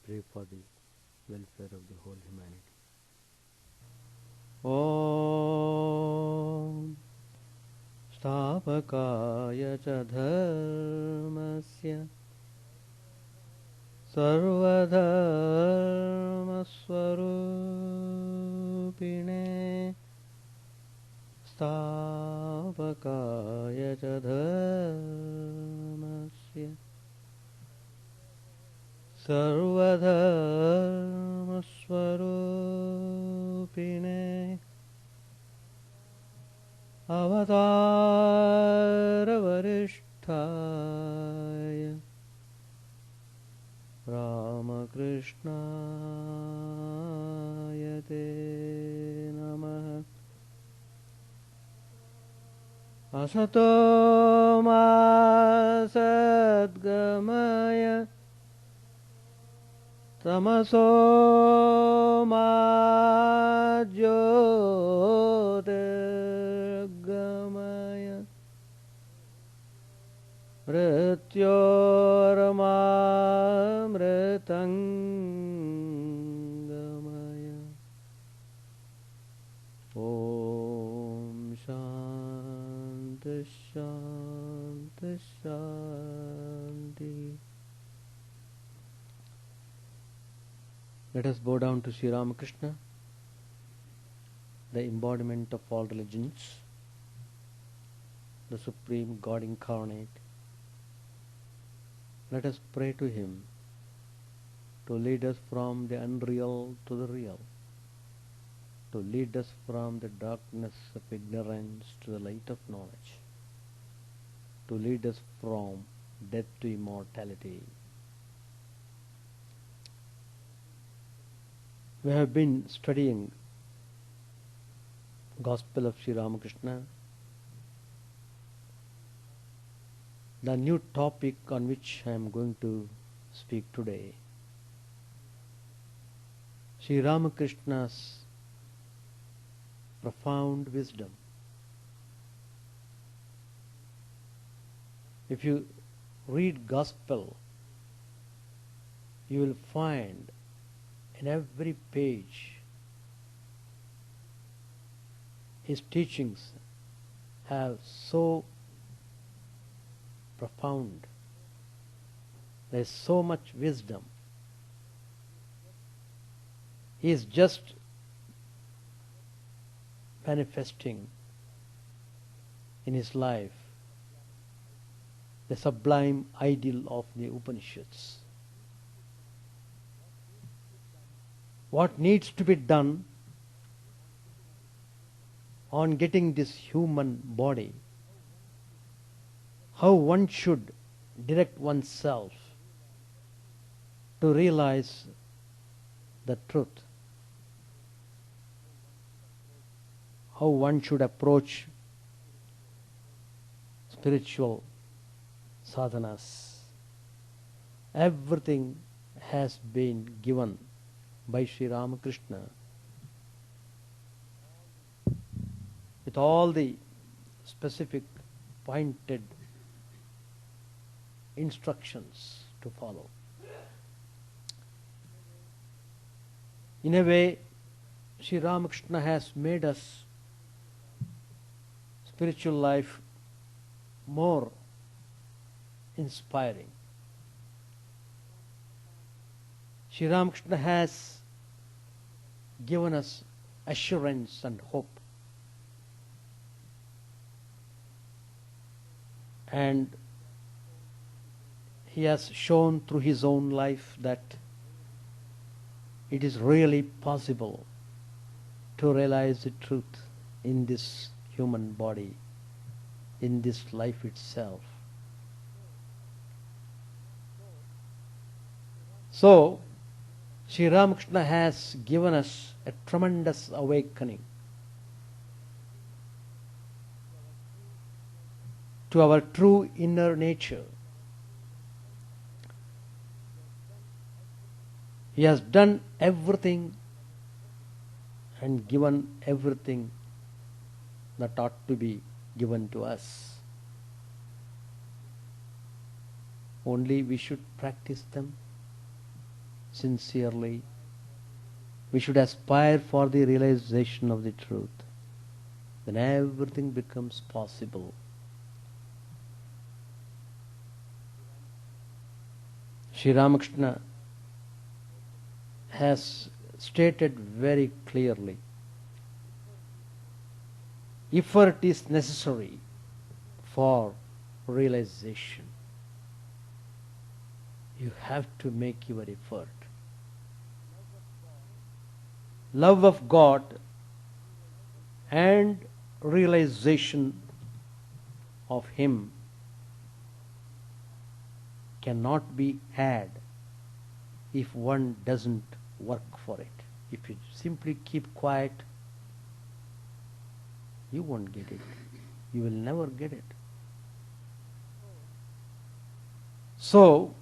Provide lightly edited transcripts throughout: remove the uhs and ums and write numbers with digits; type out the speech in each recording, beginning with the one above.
pray for the welfare of the whole humanity. Om Stapakaya cha dharmasya sarvadharmasvarupine Stapakaya cha dharmasya sarvadharmasvarupine Avataravariष्ठाय Ramakrishnaaya te namaha Asato ma sadgamaya Tamaso ma jyotirgamaya Mrityormamritangamaya Om Shanti Shanti Shanti. Let us bow down to Sri Ramakrishna, the embodiment of all religions, the Supreme God incarnate. Let us pray to Him to lead us from the unreal to the real, to lead us from the darkness of ignorance to the light of knowledge, to lead us from death to immortality. We have been studying Gospel of Sri Ramakrishna. The new topic on which I am going to speak today, Sri Ramakrishna's profound wisdom. If you read Gospel, you will find in every page his teachings have so profound. There is so much wisdom. He is just manifesting in his life the sublime ideal of the Upanishads. What needs to be done on getting this human body, how one should direct oneself to realize the truth, how one should approach spiritual sadhanas. Everything has been given by Sri Ramakrishna with all the specific pointed instructions to follow. In a way, Sri Ramakrishna has made us spiritual life more inspiring. Sri Ramakrishna has given us assurance and hope. And he has shown through his own life that it is really possible to realize the truth in this human body, in this life itself. So, Sri Ramakrishna has given us a tremendous awakening to our true inner nature. He has done everything and given everything that ought to be given to us. Only we should practice them sincerely, we should aspire for the realization of the truth. Then everything becomes possible. Sri Ramakrishna has stated very clearly, effort is necessary for realization. You have to make your effort. Love of God and realization of Him cannot be had if one doesn't work for it. If you simply keep quiet, you won't get it. You will never get it. So,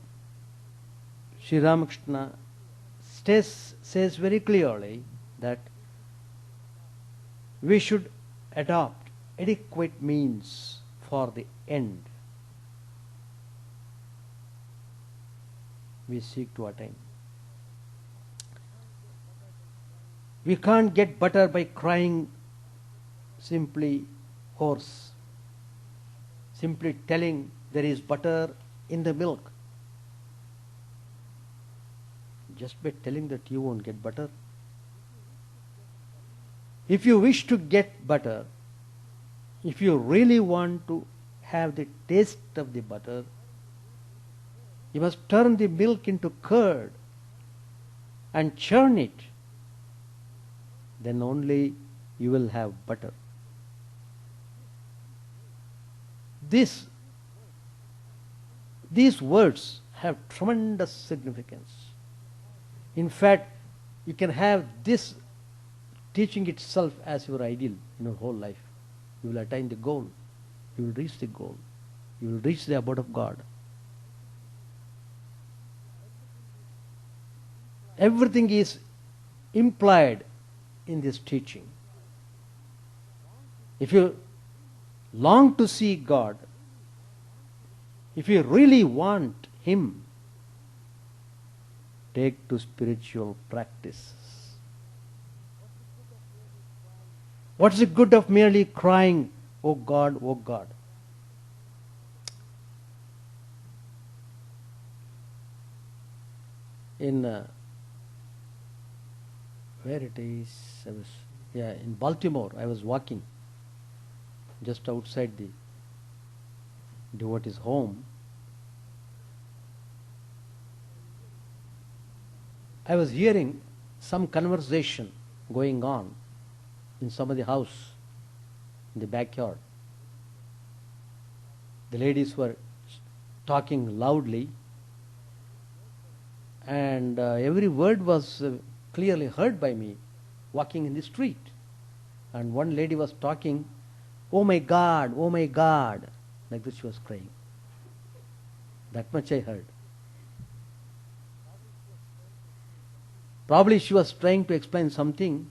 Sri Ramakrishna says very clearly that we should adopt adequate means for the end we seek to attain. We can't get butter by crying simply hoarse, simply telling there is butter in the milk. Just by telling that, you won't get butter. If you wish to get butter, if you really want to have the taste of the butter, you must turn the milk into curd and churn it. Then only you will have butter. These words have tremendous significance. In fact, you can have this teaching itself as your ideal in your whole life. You will attain the goal. You will reach the goal. You will reach the abode of God. Everything is implied in this teaching. If you long to see God, if you really want Him, take to spiritual practice. What's the good of merely crying, "Oh God, oh God"? In where it is, in Baltimore, I was walking just outside the devotee's home. I was hearing some conversation going on in somebody's house in the backyard. The ladies were talking loudly, and every word was clearly heard by me walking in the street. And one lady was talking, "Oh my God, oh my God," like this she was crying. That much I heard. Probably she was trying to explain something.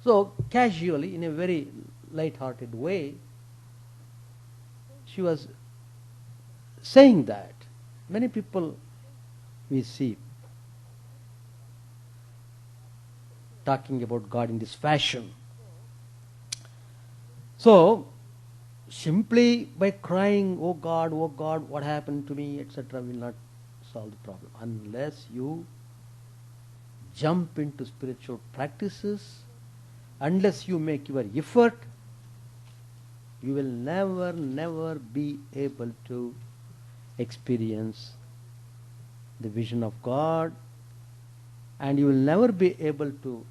So casually, in a very light-hearted way, she was saying that. Many people we see talking about God in this fashion. So, simply by crying, "Oh God, what happened to me," etc., will not solve the problem. Unless you jump into spiritual practices, unless you make your effort, you will never be able to experience the vision of God, and you will never be able to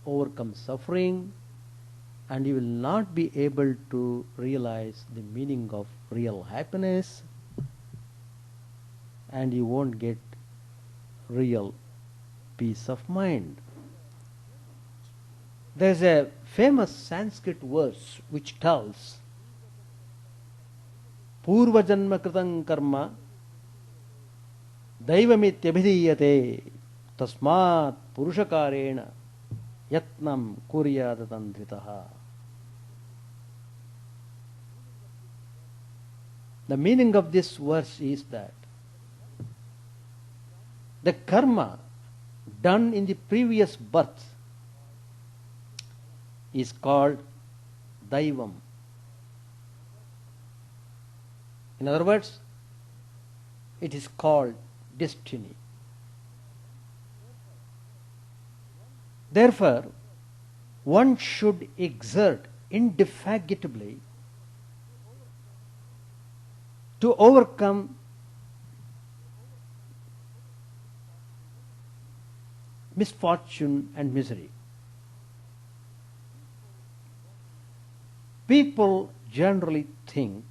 overcome suffering, and you will not be able to realize the meaning of real happiness, and you won't get real peace of mind. There's a famous Sanskrit verse which tells, "Purva janma kritam karma daivamityabhidiyate tasmat purushakarena yatnam kuryadatantritaha." The meaning of this verse is that The karma done in the previous birth is called daivam. In other words, it is called destiny. Therefore, one should exert indefatigably to overcome misfortune and misery. People generally think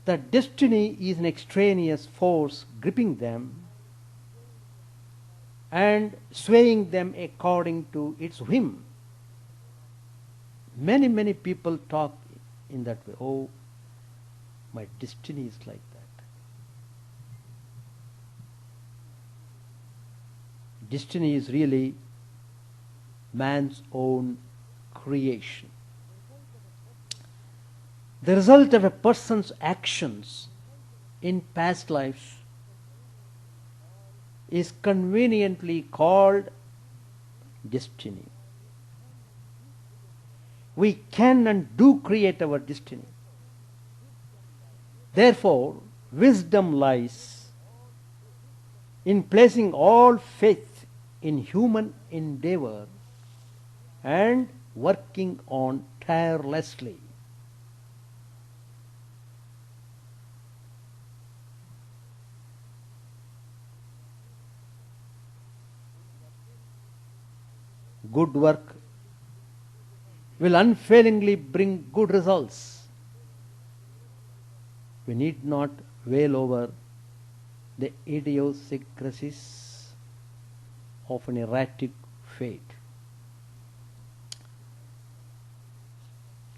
that destiny is an extraneous force gripping them and swaying them according to its whim. Many people talk in that way. Oh, my destiny is like that. Destiny is really man's own creation. The result of a person's actions in past lives is conveniently called destiny. We can and do create our destiny. Therefore, wisdom lies in placing all faith in human endeavor and working on tirelessly. Good work will unfailingly bring good results. We need not wail over the idiosyncrasies of an erratic fate.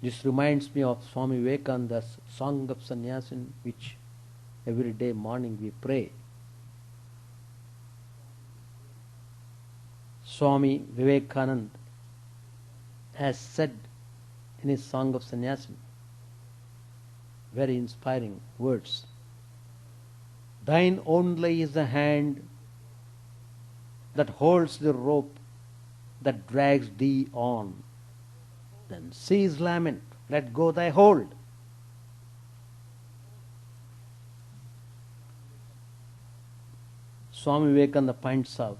This reminds me of Swami Vivekananda's Song of Sannyas, in which every day morning we pray. Swami Vivekananda has said in his Song of Sannyasi, very inspiring words, "Thine only is the hand that holds the rope that drags thee on. Then cease lament, let go thy hold." Swami Vivekananda points out,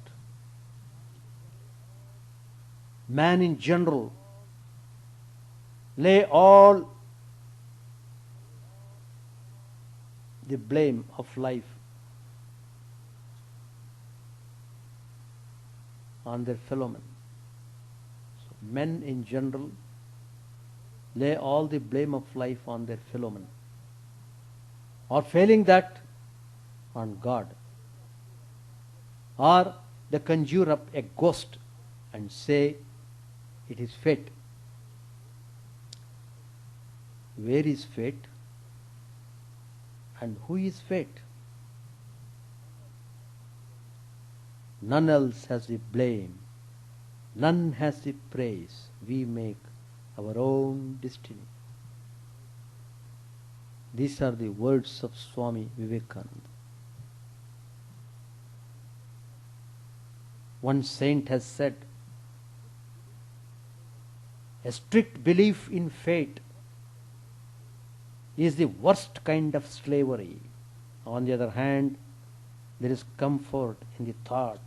man in general lay all the blame of life on their fellow men. So men in general lay all the blame of life on their fellow men, or failing that, on God. Or they conjure up a ghost and say it is fate. Where is fate? And who is fate? None else has the blame, none has the praise. We make our own destiny. These are the words of Swami Vivekananda. One saint has said, a strict belief in fate is the worst kind of slavery. On the other hand, there is comfort in the thought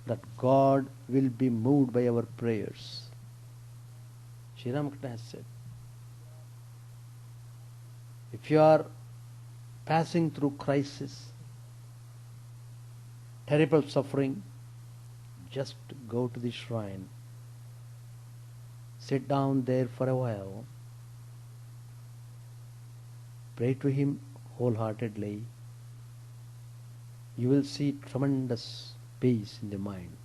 that God will be moved by our prayers. Sri Ramakrishna has said, if you are passing through crisis, terrible suffering, just go to the shrine, sit down there for a while, pray to him wholeheartedly. You will see tremendous peace in the mind.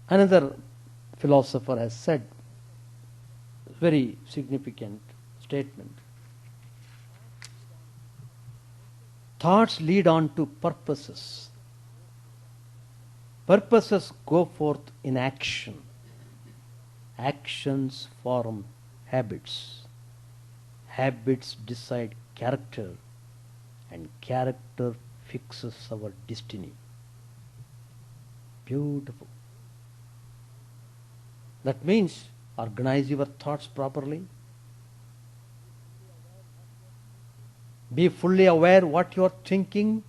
Another philosopher has said a very significant statement. Thoughts lead on to purposes. Purposes go forth in action. Actions form habits. Habits decide character, and character fixes our destiny. Beautiful. That means organize your thoughts properly. Be fully aware what you are thinking.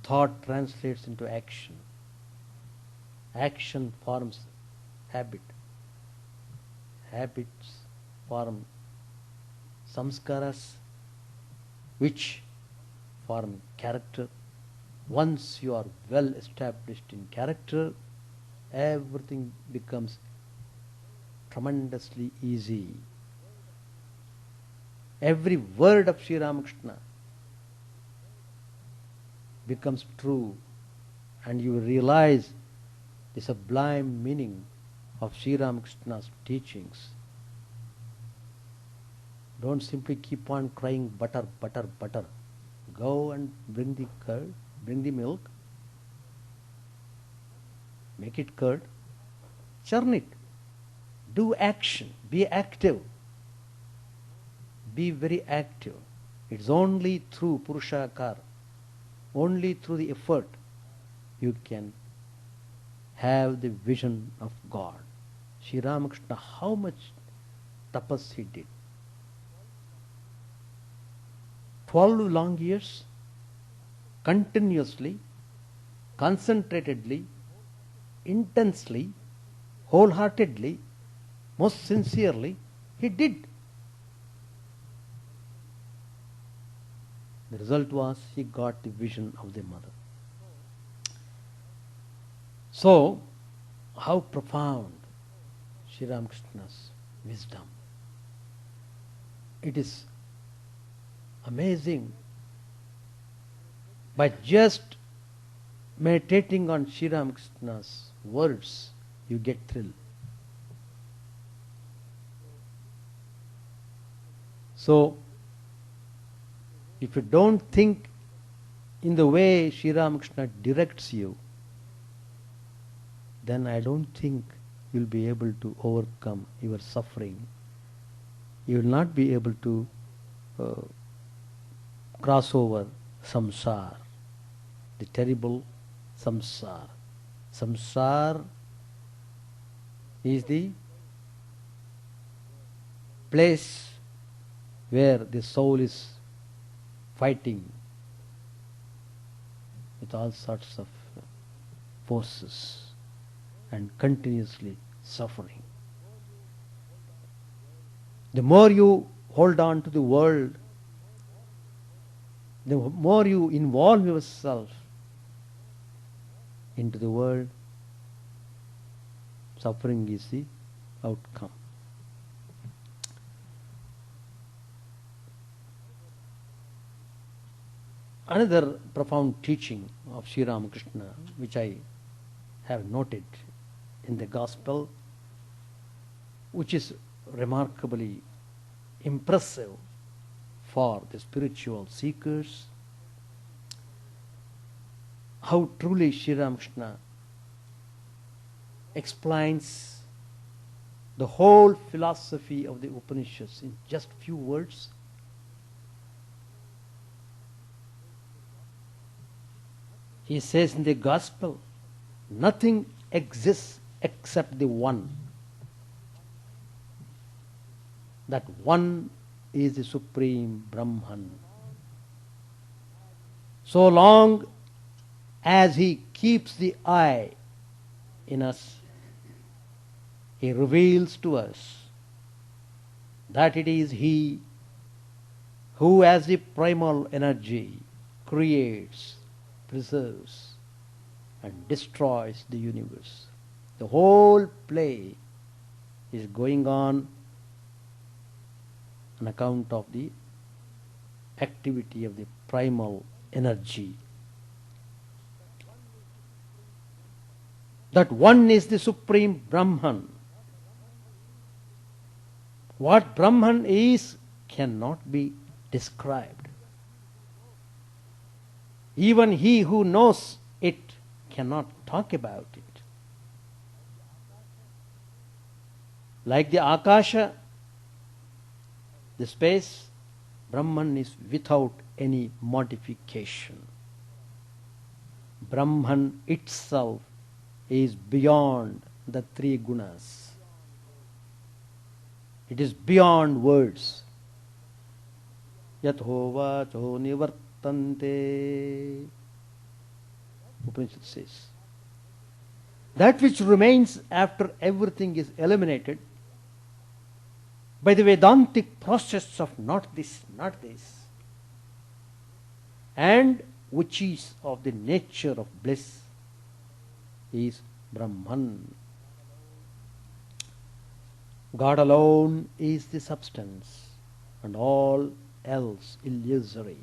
Thought translates into action. Action forms habit. Habits form samskaras, which form character. Once you are well established in character, everything becomes tremendously easy. Every word of Sri Ramakrishna becomes true, and you realize the sublime meaning of Sri Ramakrishna's teachings. Don't simply keep on crying butter, butter, butter. Go and bring the curd, bring the milk, make it curd, churn it, do action, be active. Be very active. It's only through Purushakar, only through the effort, you can have the vision of God. Sri Ramakrishna, how much tapas he did. 12 long years, continuously, concentratedly, intensely, wholeheartedly, most sincerely, he did. The result was he got the vision of the mother. So, how profound Sri Ramakrishna's wisdom. It is amazing. By just meditating on Sri Ramakrishna's words, you get thrill. So, if you don't think in the way Sri Ramakrishna directs you, then I don't think you'll be able to overcome your suffering. You will not be able to cross over samsara, the terrible samsara. Samsara is the place where the soul is fighting with all sorts of forces and continuously suffering. The more you hold on to the world, the more you involve yourself into the world, suffering is the outcome. Another profound teaching of Sri Ramakrishna, which I have noted in the Gospel, which is remarkably impressive for the spiritual seekers, how truly Sri Ramakrishna explains the whole philosophy of the Upanishads in just few words. He says in the Gospel, nothing exists except the One. That One is the Supreme Brahman. So long as He keeps the eye in us, He reveals to us that it is He who, as the primal energy, creates, preserves, and destroys the universe. The whole play is going on account of the activity of the primal energy. That One is the Supreme Brahman. What Brahman is cannot be described. Even he who knows it cannot talk about it. Like the Akasha, the space, Brahman is without any modification. Brahman itself is beyond the three gunas. It is beyond words. Yatho vacho nivartante, Upanishad says. That which remains after everything is eliminated by the Vedantic process of not this, and which is of the nature of bliss, is Brahman. God alone is the substance, and all else illusory.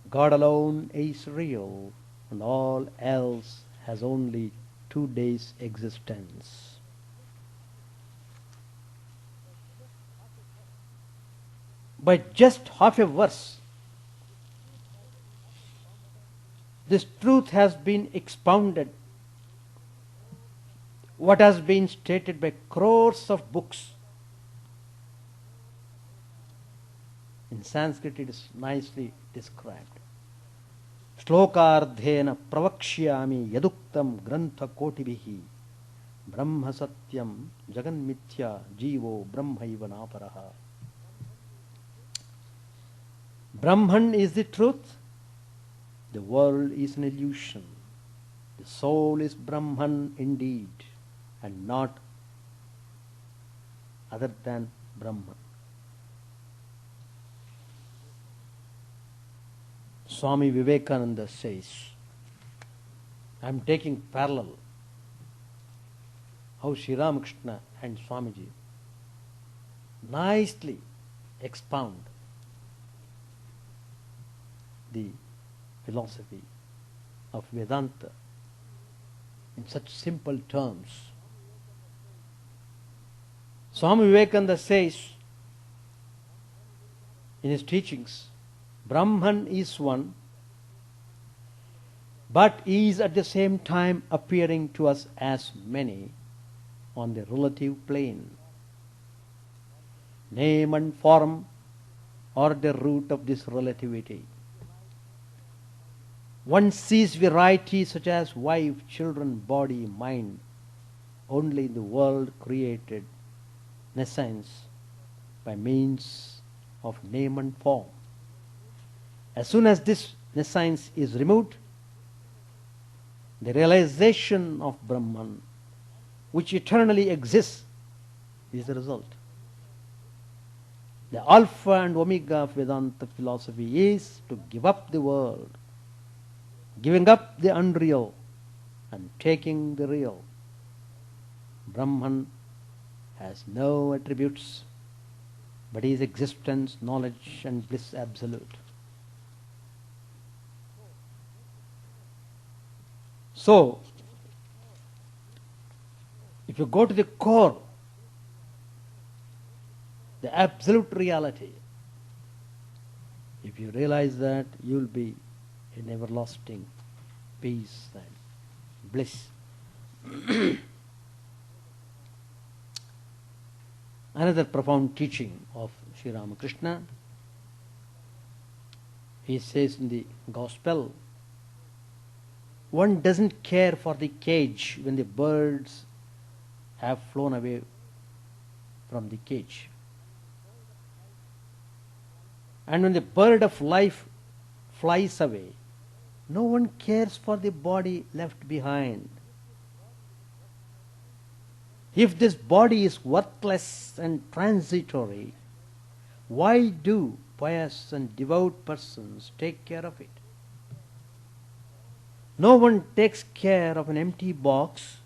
God alone is real, and all else has only 2 days existence. By just half a verse, this truth has been expounded. What has been stated by crores of books. In Sanskrit it is nicely described. Shlokardhena pravakshyami yaduktam grantha kotibihi brahma satyam jagan mithya jivo brahmaiva naparaha. Brahman is the truth. The world is an illusion. The soul is Brahman indeed, and not other than Brahman. Swami Vivekananda says, I am taking parallel how Sri Ramakrishna and Swamiji nicely expound the philosophy of Vedanta in such simple terms. Swami Vivekananda says in his teachings, Brahman is one, but he is at the same time appearing to us as many on the relative plane. Name and form are the root of this relativity. One sees variety such as wife, children, body, mind only in the world created nescience by means of name and form. As soon as this nescience is removed, the realization of Brahman, which eternally exists, is the result. The alpha and omega of Vedanta philosophy is to give up the world, giving up the unreal and taking the real. Brahman has no attributes, but is existence, knowledge and bliss absolute. So, if you go to the core, the absolute reality, if you realize that, you will be in everlasting peace and bliss. Another profound teaching of Sri Ramakrishna, he says in the Gospel, one doesn't care for the cage when the birds have flown away from the cage. And when the bird of life flies away, no one cares for the body left behind. If this body is worthless and transitory, why do pious and devout persons take care of it? No one takes care of an empty box,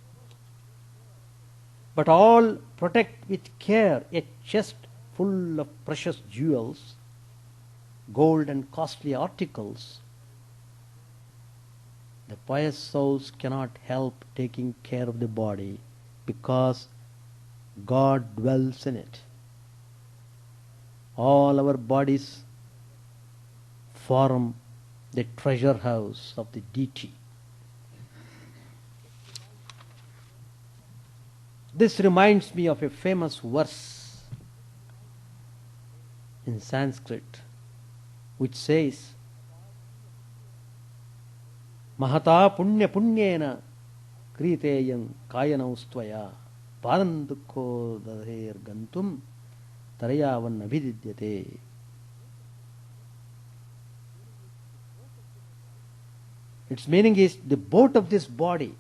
but all protect with care a chest full of precious jewels, gold and costly articles. The pious souls cannot help taking care of the body because God dwells in it. All our bodies form the treasure house of the deity. This reminds me of a famous verse in Sanskrit, which says, Mahata punya punyena kriteyam kayanaustvaya parandukho dadher gantum tarayavan abhididyate. Its meaning is, the boat of this body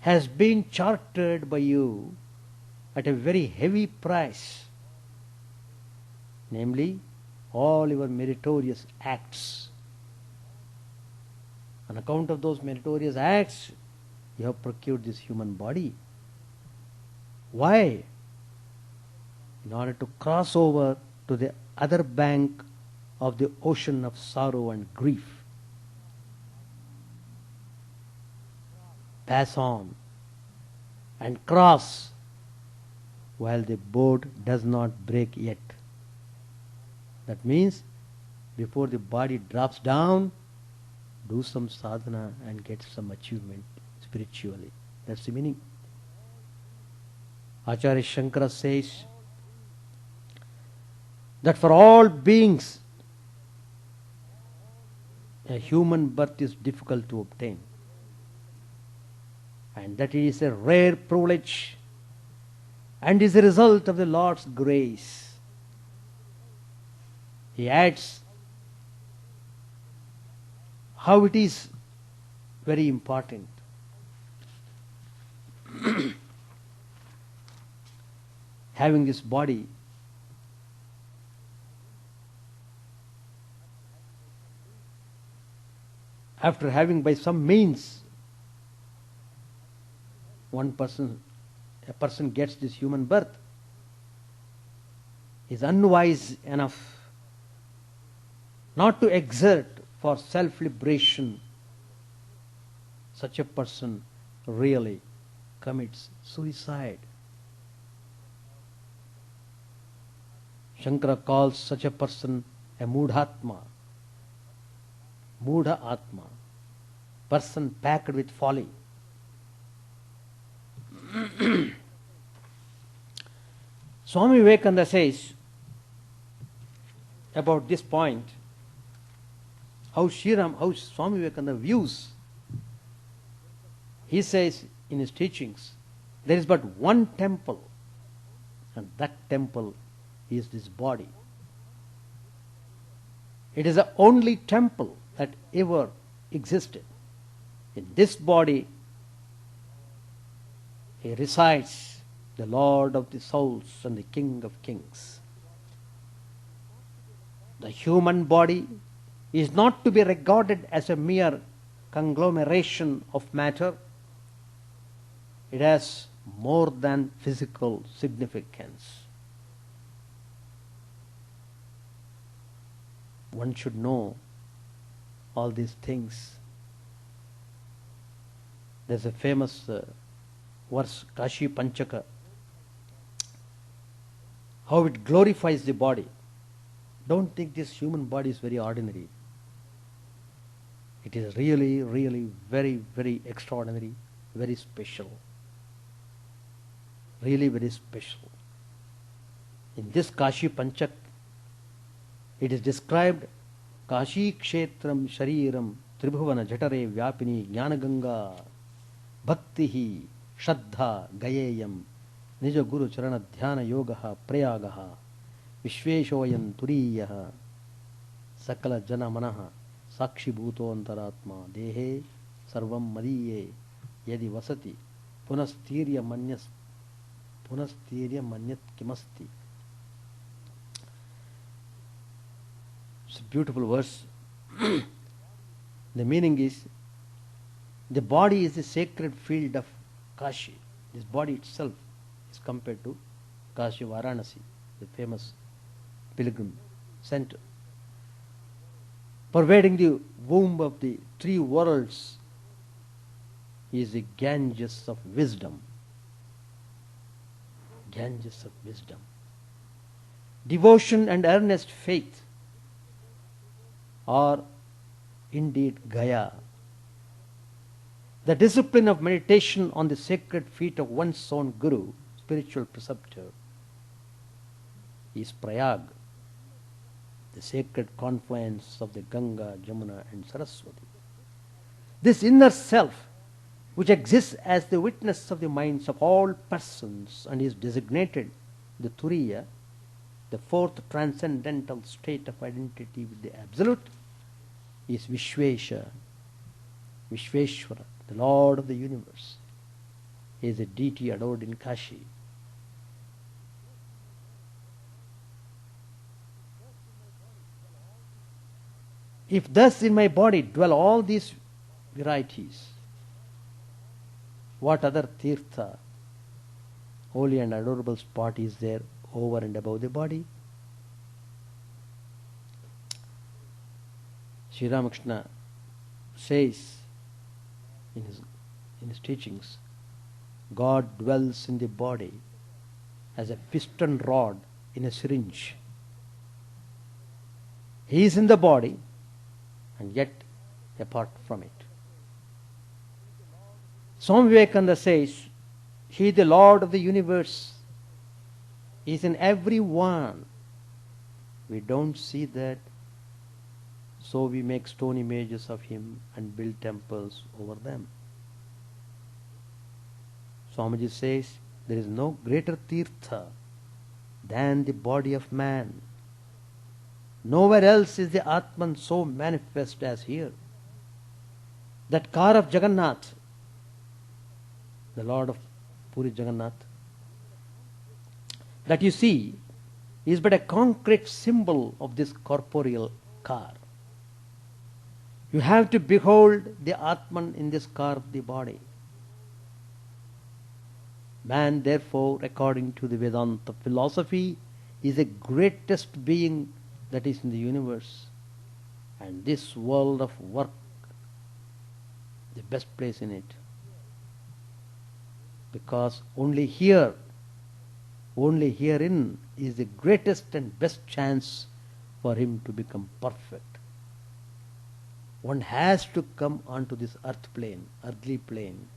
has been chartered by you at a very heavy price, namely all your meritorious acts. On account of those meritorious acts, you have procured this human body. Why? In order to cross over to the other bank of the ocean of sorrow and grief. Pass on and cross while the boat does not break yet. That means, before the body drops down, do some sadhana and get some achievement spiritually. That's the meaning. Acharya Shankara says that for all beings, a human birth is difficult to obtain, and that it is a rare privilege and is a result of the Lord's grace. He adds how it is very important. Having this body, after having by some means, a person gets this human birth, is unwise enough not to exert for self-liberation. Such a person really commits suicide. Shankara calls such a person a mudhatma. Mudha atma, person packed with folly. Swami Vivekananda says about this point, how Swami Vivekananda views. He says in his teachings, there is but one temple, and that temple is this body. It is the only temple that ever existed. In this body, he resides, the Lord of the souls and the King of kings. The human body is not to be regarded as a mere conglomeration of matter. It has more than physical significance. One should know all these things. There's a famous verse, Kashi Panchaka, how it glorifies the body. Don't think this human body is very ordinary. It is really, really very, very extraordinary, very special. Really very special. In this Kashi Panchak, it is described, Kashi Kshetram Shariram Tribhuvana Jatare Vyapini Jnanaganga Bhaktihi Shraddha Gayeyam Nija Guru Charana Dhyana Yogaha Prayagaha Vishveshoyan Turiyaha Sakala Jana Manaha Sakshi Bhuto Antaratma Dehe Sarvam Madiye Yadi Vasati Punastirya Manyat Kimasti. It's a beautiful verse. The meaning is, the body is the sacred field of Kashi. This body itself is compared to Kashi Varanasi, the famous pilgrim center. Pervading the womb of the three worlds is the Ganges of wisdom. Ganges of wisdom. Devotion and earnest faith are indeed Gaya. The discipline of meditation on the sacred feet of one's own Guru, spiritual preceptor, is Prayag, the sacred confluence of the Ganga, Jamuna and Saraswati. This inner self, which exists as the witness of the minds of all persons and is designated the Turiya, the fourth transcendental state of identity with the Absolute, is Vishveshwara, the Lord of the universe. He is a deity adored in Kashi. If thus in my body dwell all these varieties, what other tirtha, holy and adorable spot is there over and above the body? Sri Ramakrishna says in his teachings, God dwells in the body as a piston rod in a syringe. He is in the body and yet apart from it. Swami Vivekananda says, He, the Lord of the universe, is in every one. We don't see that, so we make stone images of Him and build temples over them. Swamiji says, there is no greater tirtha than the body of man. Nowhere else is the Atman so manifest as here. That car of Jagannath, the Lord of Puri Jagannath, that you see is but a concrete symbol of this corporeal car. You have to behold the Atman in this car of the body. Man, therefore, according to the Vedanta philosophy, is the greatest being that is in the universe. And this world of work, the best place in it. Because only herein is the greatest and best chance for him to become perfect. One has to come onto this earthly plane,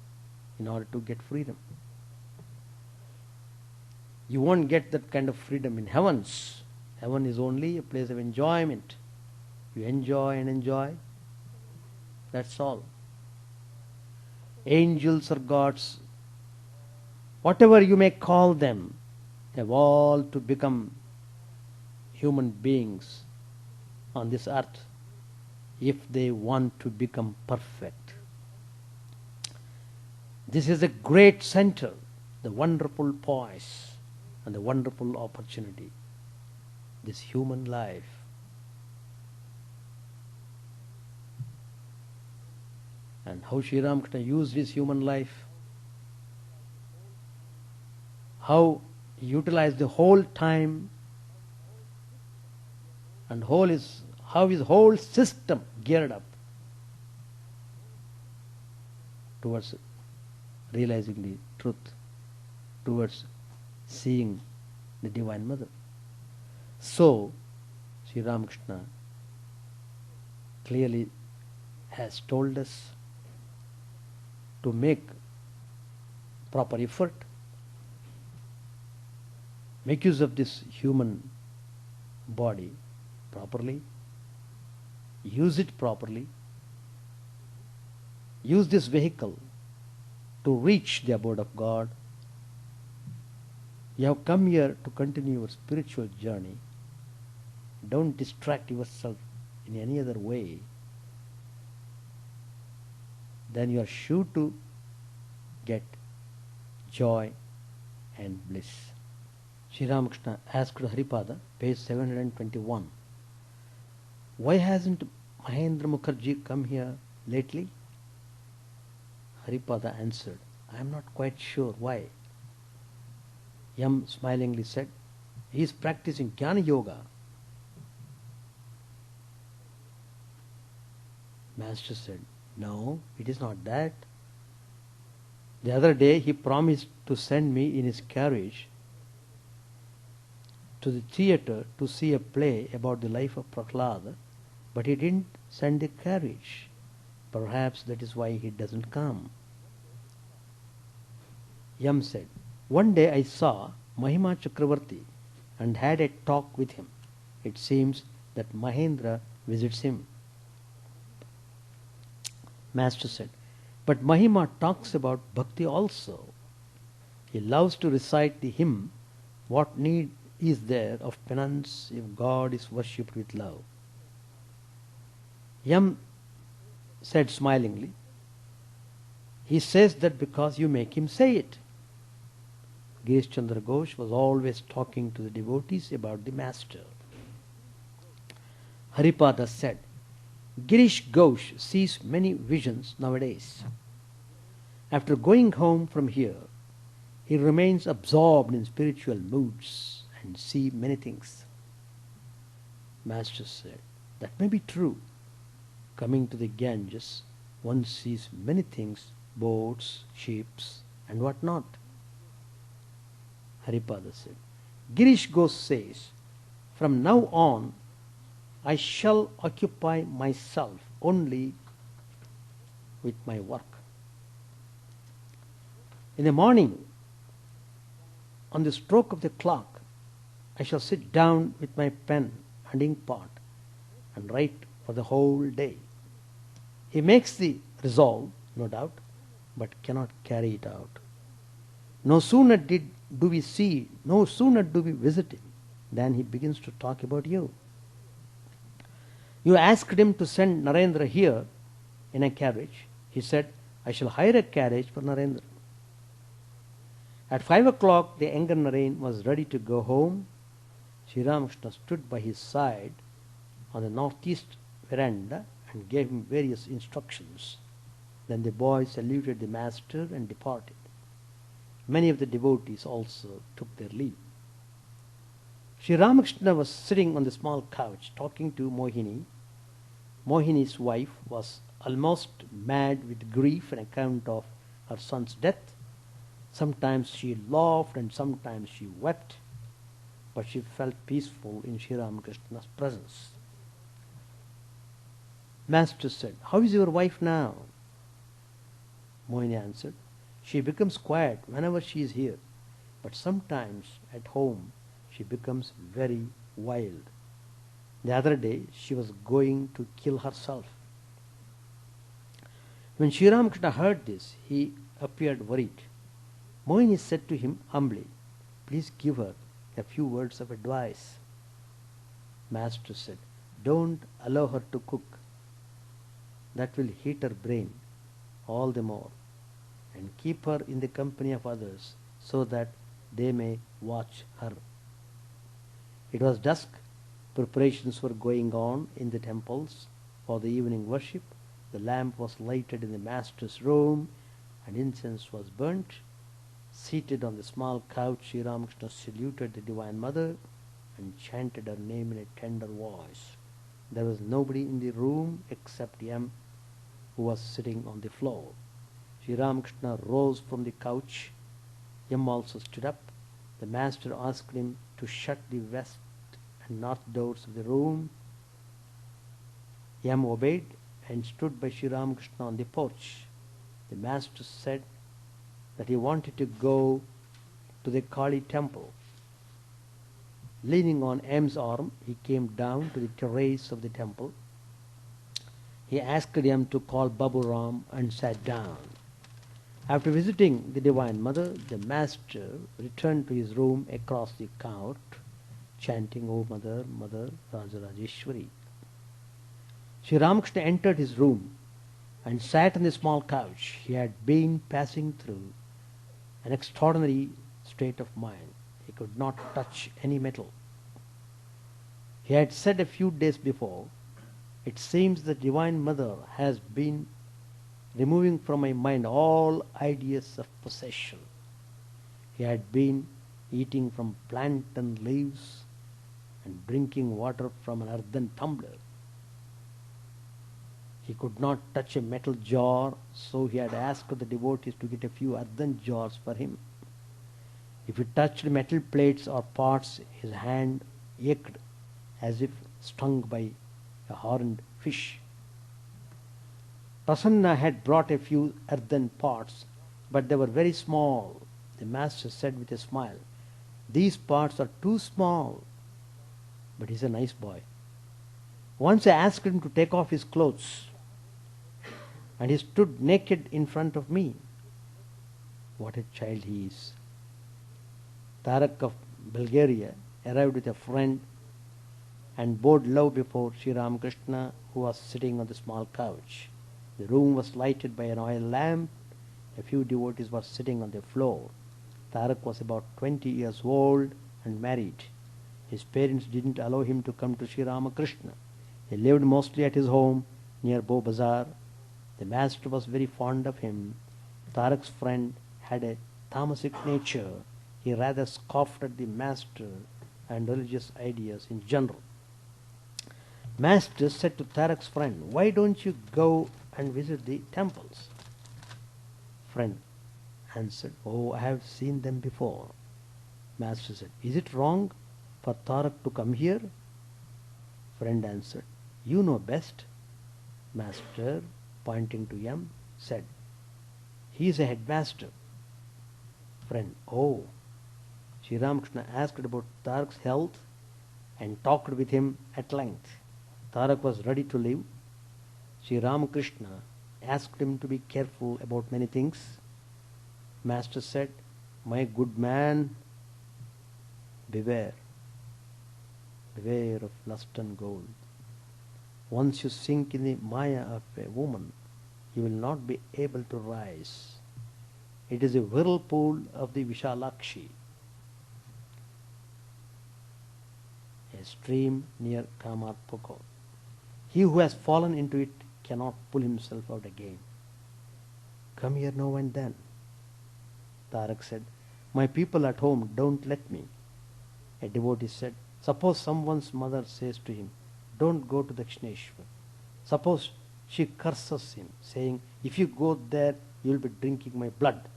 in order to get freedom. You won't get that kind of freedom in heavens. Heaven is only a place of enjoyment. You enjoy and enjoy. That's all. Angels or gods, whatever you may call them, have all to become human beings on this earth if they want to become perfect. This is a great center, the wonderful poise and the wonderful opportunity, this human life. And how Sri Ramakrishna used his human life, how he utilized the whole time, and how his whole system geared up towards realizing the truth, towards seeing the Divine Mother. So, Sri Ramakrishna clearly has told us to make proper effort, make use of this human body properly, use it properly, use this vehicle to reach the abode of God. You have come here to continue your spiritual journey. Don't distract yourself in any other way. Then you are sure to get joy and bliss. Sri Ramakrishna asked Haripada, page 721, why hasn't Mahendra Mukherjee come here lately? Haripada answered, I am not quite sure why. Yam smilingly said, he is practicing Jnana Yoga. Master said, no, it is not that. The other day he promised to send me in his carriage to the theatre to see a play about the life of Prahlada, but he didn't send the carriage. Perhaps that is why he doesn't come. Yam said, one day I saw Mahima Chakravarti and had a talk with him. It seems that Mahendra visits him. Master said, but Mahima talks about bhakti also. He loves to recite the hymn, what need is there of penance if God is worshipped with love? Yam said smilingly, he says that because you make him say it. Girish Chandra Ghosh was always talking to the devotees about the Master. Haripada said, Girish Ghosh sees many visions nowadays. After going home from here, he remains absorbed in spiritual moods and sees many things. Master said, that may be true. Coming to the Ganges, one sees many things, boats, ships, and what not. Haripada said, Girish Ghosh says, from now on, I shall occupy myself only with my work. In the morning, on the stroke of the clock, I shall sit down with my pen and inkpot and write for the whole day. He makes the resolve, no doubt, but cannot carry it out. No sooner do we visit him, than he begins to talk about you. You asked him to send Narendra here in a carriage. He said, I shall hire a carriage for Narendra. At 5 o'clock, the younger Naren was ready to go home. Sri Ramakrishna stood by his side on the northeast veranda and gave him various instructions. Then the boy saluted the Master and departed. Many of the devotees also took their leave. Sri Ramakrishna was sitting on the small couch talking to Mohini. Mohini's wife was almost mad with grief on account of her son's death. Sometimes she laughed and sometimes she wept, but she felt peaceful in Sri Ramakrishna's presence. Master said, how is your wife now? Mohini answered, she becomes quiet whenever she is here, but sometimes at home she becomes very wild. The other day she was going to kill herself. When Sri Ramakrishna heard this, he appeared worried. Mohini said to him humbly, please give her a few words of advice. Master said, don't allow her to cook. That will heat her brain all the more, and keep her in the company of others so that they may watch her. It was dusk. Preparations were going on in the temples for the evening worship. The lamp was lighted in the Master's room and incense was burnt. Seated on the small couch, Sri Ramakrishna saluted the Divine Mother and chanted her name in a tender voice. There was nobody in the room except Yam, who was sitting on the floor. Sri Ramakrishna rose from the couch. Yam also stood up. The Master asked him to shut the west and north doors of the room. Yam obeyed and stood by Sri Ramakrishna on the porch. The Master said that he wanted to go to the Kali temple. Leaning on Yam's arm, he came down to the terrace of the temple. He asked Yam to call Babu Ram and sat down. After visiting the Divine Mother, the Master returned to his room across the court, chanting, O Mother, Mother, Rajarajeshwari. Sri Ramakrishna entered his room and sat on the small couch. He had been passing through an extraordinary state of mind. He could not touch any metal. He had said a few days before, it seems the Divine Mother has been removing from my mind all ideas of possession. He had been eating from plantain leaves and drinking water from an earthen tumbler. He could not touch a metal jar, so he had asked the devotees to get a few earthen jars for him. If he touched metal plates or pots, his hand ached as if stung by a horned fish. Prasanna had brought a few earthen pots, but they were very small. The Master said with a smile, These parts are too small. But he's a nice boy. Once I asked him to take off his clothes, and he stood naked in front of me. What a child he is. Tarak of Bulgaria arrived with a friend and bowed low before Sri Ramakrishna, who was sitting on the small couch. The room was lighted by an oil lamp. A few devotees were sitting on the floor. Tarak was about 20 years old and married. His parents didn't allow him to come to Sri Ramakrishna. He lived mostly at his home near Bo Bazar. The master was very fond of him. Tarak's friend had a tamasic nature. He rather scoffed at the master and religious ideas in general. Master said to Tarak's friend, "Why don't you go and visit the temples?" Friend answered, "Oh, I have seen them before." Master said, "Is it wrong for Tarak to come here?" Friend answered, "You know best." Master, pointing to him, said, "He is a headmaster." Friend, "Oh." Sri Ramakrishna asked about Tarak's health and talked with him at length. Tarak was ready to leave. Sri Ramakrishna asked him to be careful about many things. Master said, "My good man, beware. Beware of lust and gold. Once you sink in the maya of a woman, you will not be able to rise. It is a whirlpool of the Vishalakshi, a stream near Kamarpuko. He who has fallen into it cannot pull himself out again. Come here now and then." Tarak said, "My people at home don't let me." A devotee said, "Suppose someone's mother says to him, 'Don't go to Dakshineshwar.' Suppose she curses him, saying, 'If you go there, you will be drinking my blood.'"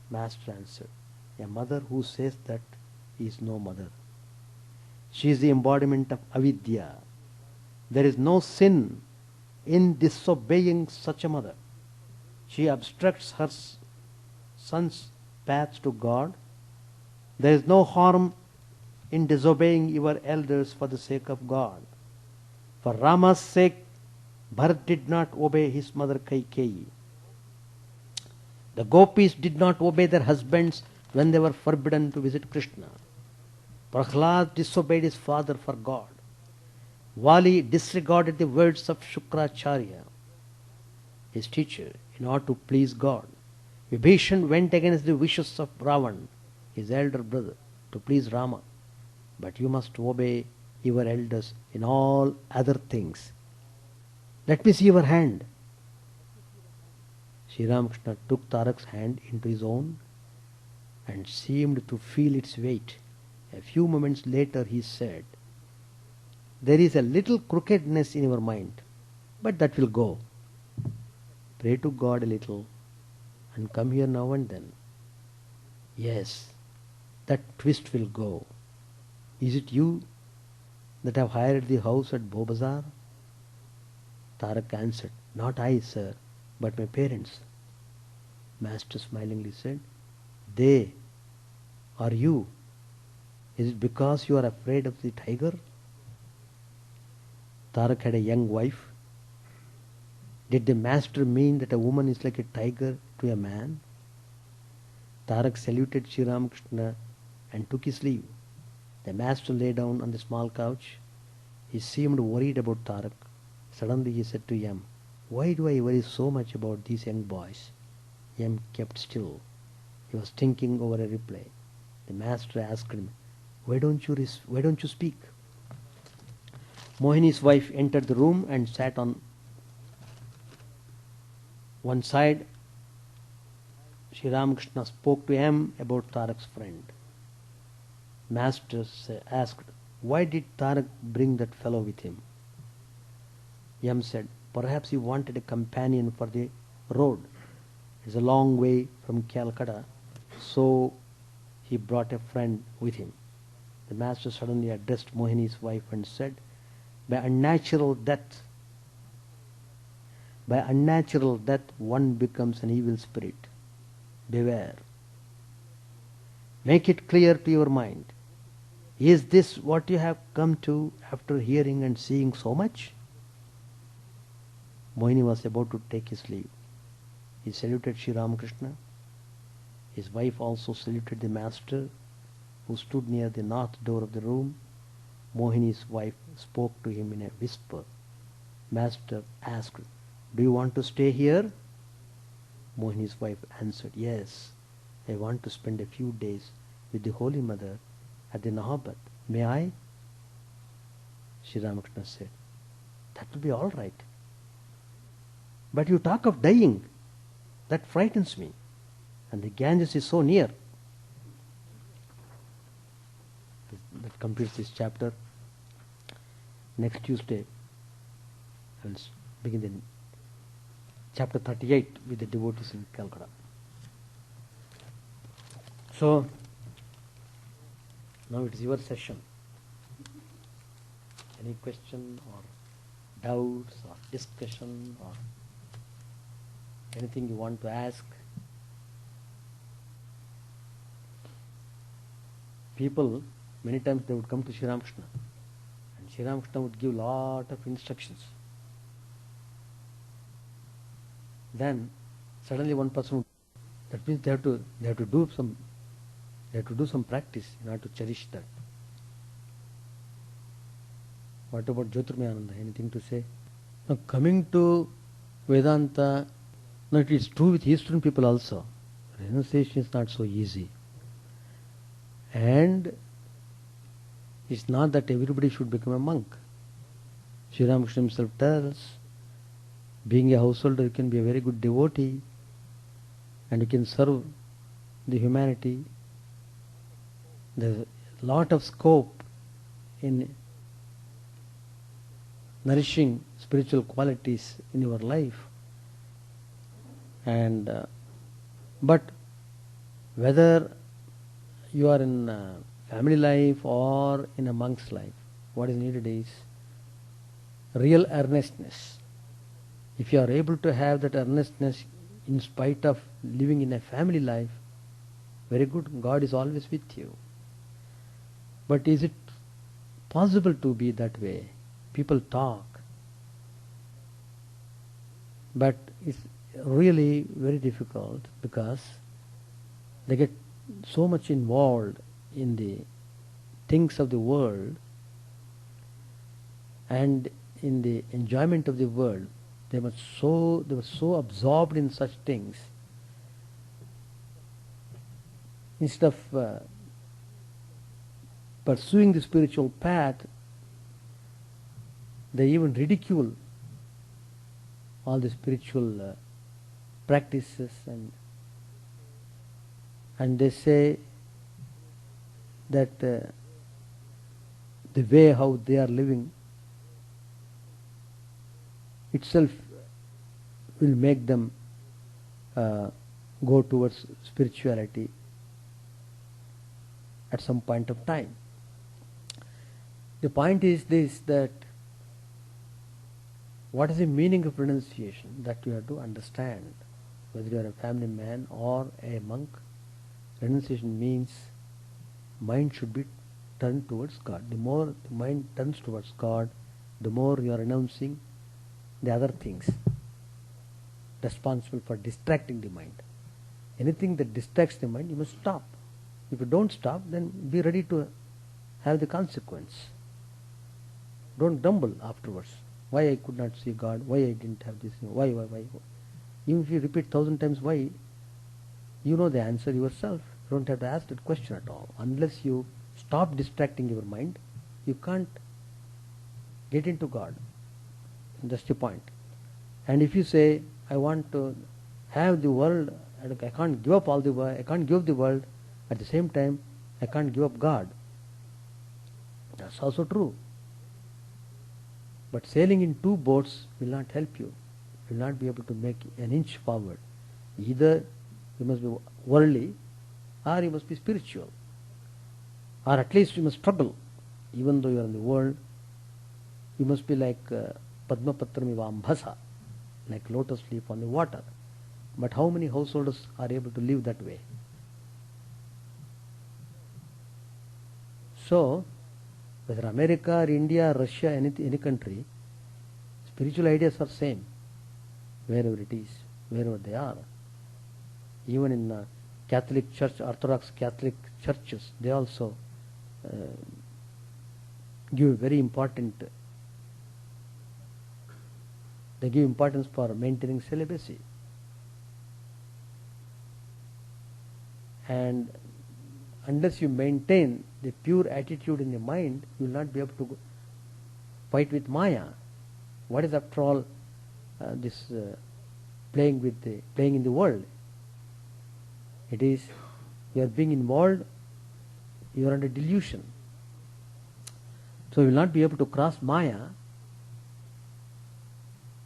Master answered, "A mother who says that is no mother. She is the embodiment of avidya. There is no sin in disobeying such a mother. She obstructs her son's path to God. There is no harm in disobeying your elders for the sake of God. For Rama's sake, Bharat did not obey his mother Kaikeyi. The gopis did not obey their husbands when they were forbidden to visit Krishna. Prahlad disobeyed his father for God. Vali disregarded the words of Shukracharya, his teacher, in order to please God. Vibhishan went against the wishes of Ravan, his elder brother, to please Rama. But you must obey your elders in all other things. Let me see your hand." Sri Ramakrishna took Tarak's hand into his own and seemed to feel its weight. A few moments later he said, "There is a little crookedness in your mind, but that will go. Pray to God a little and come here now and then. Yes, that twist will go. Is it you that have hired the house at Bobazar?" Tarak answered, "Not I, sir, but my parents." Master smilingly said, "They are you. Is it because you are afraid of the tiger?" Tarak had a young wife. Did the master mean that a woman is like a tiger to a man? Tarak saluted Sri Ramakrishna and took his leave. The master lay down on the small couch. He seemed worried about Tarak. Suddenly he said to Yam, "Why do I worry so much about these young boys?" Yam kept still. He was thinking over a reply. The master asked him, Why don't you speak?" Mohini's wife entered the room and sat on one side. Sri Ramakrishna spoke to him about Tarak's friend. Master asked, "Why did Tarak bring that fellow with him?" Yam said, "Perhaps he wanted a companion for the road. It's a long way from Calcutta, so he brought a friend with him." The master suddenly addressed Mohini's wife and said, by unnatural death one becomes an evil spirit. Beware. Make it clear to your mind. Is this what you have come to after hearing and seeing so much? Mohini was about to take his leave. He saluted Sri Ramakrishna. His wife also saluted the master, who stood near the north door of the room. Mohini's wife spoke to him in a whisper. Master asked, "Do you want to stay here?" Mohini's wife answered, "Yes, I want to spend a few days with the Holy Mother at the Nahabat. May I?" Sri Ramakrishna said, "That will be all right. But you talk of dying. That frightens me. And the Ganges is so near." That completes this chapter. Next Tuesday, I will begin the chapter 38 with the devotees in Calcutta. So, now it is your session. Any question or doubts or discussion or anything you want to ask? People, many times they would come to Sri Ramakrishna, and Sri Ramakrishna would give lot of instructions. Then suddenly one person would, that means they have to do some practice in order to cherish that. What about Jyotirmayananda? Anything to say? Now coming to Vedanta, now it is true with Eastern people also. Renunciation is not so easy. And it's not that everybody should become a monk. Sri Ramakrishna himself tells, being a householder, you can be a very good devotee and you can serve the humanity. There's a lot of scope in nourishing spiritual qualities in your life. And but whether you are in family life or in a monk's life, what is needed is real earnestness. If you are able to have that earnestness in spite of living in a family life, very good, God is always with you. But is it possible to be that way? People talk, but it's really very difficult because they get so much involved in the things of the world and in the enjoyment of the world. They were so absorbed in such things. Instead of pursuing the spiritual path, they even ridicule all the spiritual practices, and they say that the way how they are living itself will make them go towards spirituality at some point of time. The point is this, that what is the meaning of renunciation? That you have to understand. Whether you are a family man or a monk, renunciation means mind should be turned towards God. The more the mind turns towards God, the more you are renouncing the other things responsible for distracting the mind. Anything that distracts the mind, you must stop. If you don't stop, then be ready to have the consequence. Don't grumble afterwards. Why I could not see God? Why I didn't have this? Why? Even if you repeat 1,000 times why, you know the answer yourself. You don't have to ask that question at all. Unless you stop distracting your mind, you can't get into God. That's the point. And if you say, I want to have the world, I can't give up all the world, I can't give up the world, at the same time, I can't give up God. That's also true. But sailing in two boats will not help you. You will not be able to make an inch forward. Either you must be worldly or you must be spiritual. Or at least you must struggle. Even though you are in the world, you must be like Padmapatram Ambhasa, like lotus leaf on the water. But how many householders are able to live that way? So, whether America or India, Russia, any country, spiritual ideas are same, wherever it is, wherever they are. Even in Catholic Church, Orthodox Catholic churches, they also uh, give very important, they give importance for maintaining celibacy. And unless you maintain the pure attitude in the mind, you will not be able to fight with Maya. What is after all this playing in the world? It is you are being involved, you are under delusion. So you will not be able to cross Maya.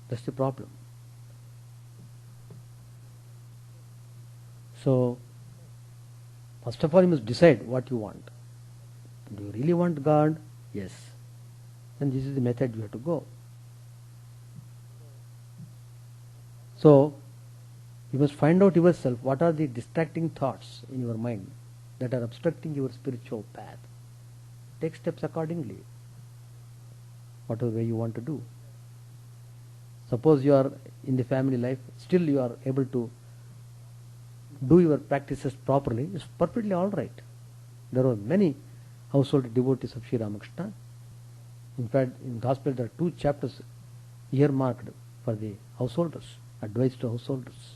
That's the problem. So first of all, you must decide what you want. Do you really want God? Yes. Then this is the method you have to go. So, you must find out yourself what are the distracting thoughts in your mind that are obstructing your spiritual path. Take steps accordingly, whatever way you want to do. Suppose you are in the family life, still you are able to do your practices properly, it's perfectly all right. There are many household devotees of Sri Ramakrishna. In fact, in Gospel there are 2 chapters earmarked for the householders, advice to householders.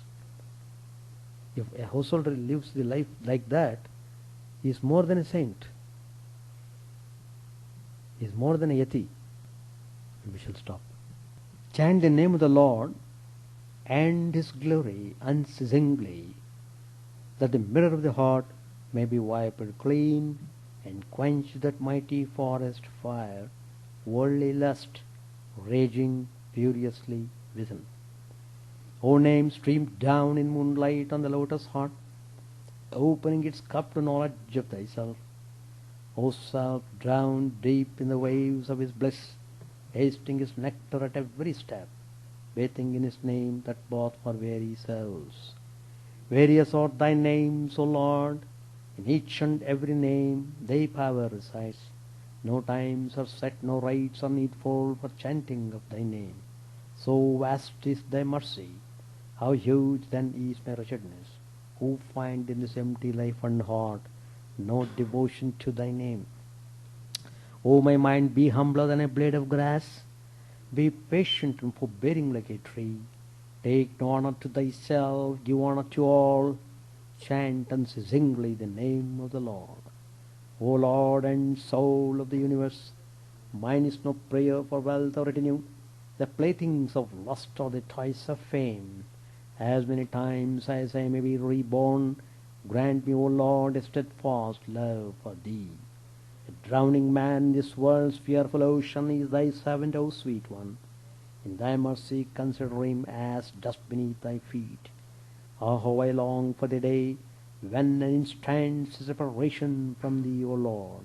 If a householder lives the life like that, he is more than a saint. He is more than a yati. We shall stop. Chant the name of the Lord and His glory unceasingly, that the mirror of the heart may be wiped clean and quench that mighty forest fire, worldly lust raging furiously within. O name streamed down in moonlight on the lotus heart, opening its cup to knowledge of thyself. O self drowned deep in the waves of His bliss, tasting His nectar at every step, bathing in His name that bought for weary souls. Various are thy names, O Lord, in each and every name thy power resides. No times are set, no rites are needful for chanting of thy name. So vast is thy mercy, how huge then is my wretchedness, who find in this empty life and heart no devotion to thy name. O my mind, be humbler than a blade of grass, be patient and forbearing like a tree. Take no honor to thyself, give honor to all. Chant unceasingly the name of the Lord. O Lord and soul of the universe, mine is no prayer for wealth or retinue, the playthings of lust or the toys of fame. As many times as I may be reborn, grant me, O Lord, a steadfast love for thee. A drowning man in this world's fearful ocean is thy servant, O sweet one. In thy mercy consider him as dust beneath thy feet. Ah, how I long for the day when an instant's separation from thee, O Lord,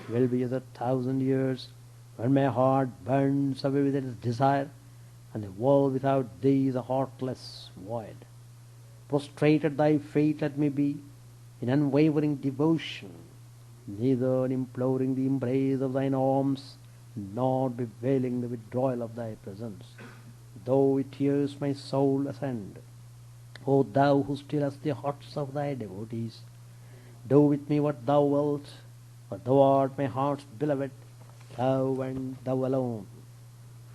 will be as 1,000 years, when my heart burns away with its desire, and the world without thee is a heartless void. Prostrate at thy feet let me be, in unwavering devotion, neither imploring the embrace of thine arms, nor bewailing the withdrawal of thy presence. Though with tears my soul ascend, O thou who stillest the hearts of thy devotees, do with me what thou wilt, for thou art my heart's beloved, thou and thou alone.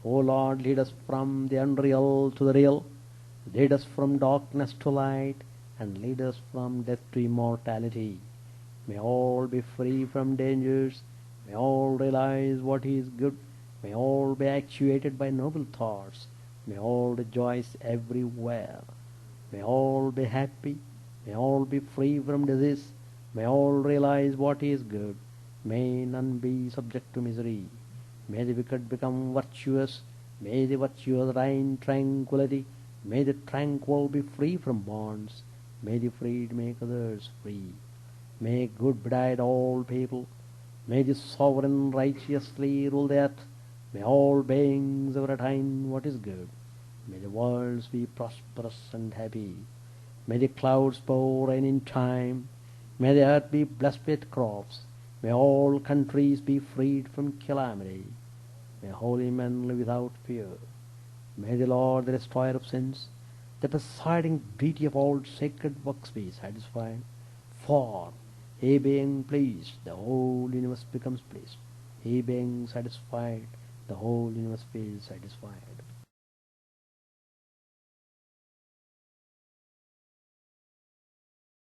O Lord, lead us from the unreal to the real, lead us from darkness to light, and lead us from death to immortality. May all be free from dangers, may all realize what is good, may all be actuated by noble thoughts, may all rejoice everywhere, may all be happy, may all be free from disease, may all realize what is good, may none be subject to misery. May the wicked become virtuous, may the virtuous reign tranquility, may the tranquil be free from bonds, may the freed make others free. May good betide all people, may the sovereign righteously rule the earth, may all beings ever attain what is good, may the worlds be prosperous and happy, may the clouds pour rain in time, may the earth be blessed with crops, May all countries be freed from calamity. May holy men live without fear. May the Lord, the destroyer of sins, the presiding deity of all sacred works be satisfied. For he being pleased, the whole universe becomes pleased. He being satisfied, the whole universe is satisfied.